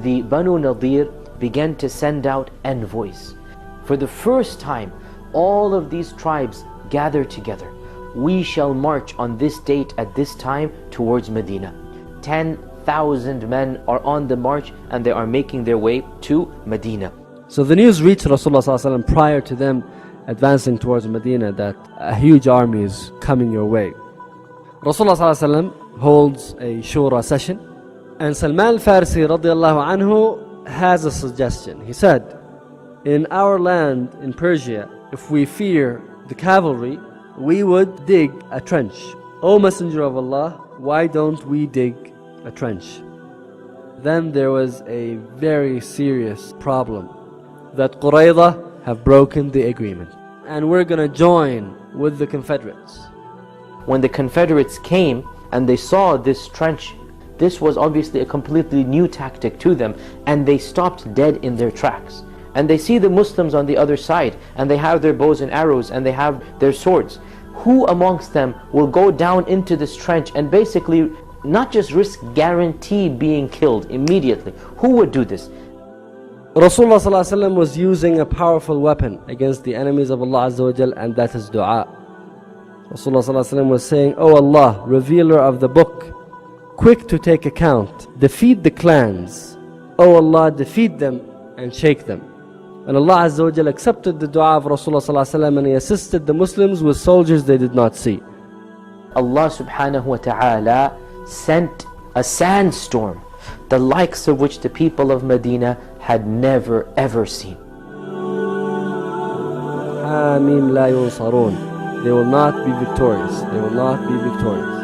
the Banu Nadir began to send out envoys. For the first time, all of these tribes gathered together. We shall march on this date at this time towards Medina. 10,000 men are on the march and they are making their way to Medina. So the news reached Rasulullah ﷺ prior to them advancing towards Medina that a huge army is coming your way. Rasulullah ﷺ holds a shura session, and Salman al-Farsi radiallahu anhu has a suggestion. He said, in our land in Persia, if we fear the cavalry, we would dig a trench. O Messenger of Allah, why don't we dig a trench? Then there was a very serious problem, that Qurayza have broken the agreement, and we're gonna join with the Confederates. When the Confederates came and they saw this trench, this was obviously a completely new tactic to them, and they stopped dead in their tracks. And they see the Muslims on the other side, and they have their bows and arrows, and they have their swords. Who amongst them will go down into this trench and basically not just risk guarantee being killed immediately? Who would do this? Rasulullah ﷺ was using a powerful weapon against the enemies of Allah Azza wa Jal, and that is dua. Rasulullah ﷺ was saying, O Allah, revealer of the book, quick to take account, defeat the clans. O Allah, defeat them and shake them. And Allah Azza wa Jal accepted the dua of Rasulullah ﷺ, and He assisted the Muslims with soldiers they did not see. Allah subhanahu wa ta'ala sent a sandstorm, the likes of which the people of Medina had never ever seen. Hamim la yunsarun. They will not be victorious. They will not be victorious.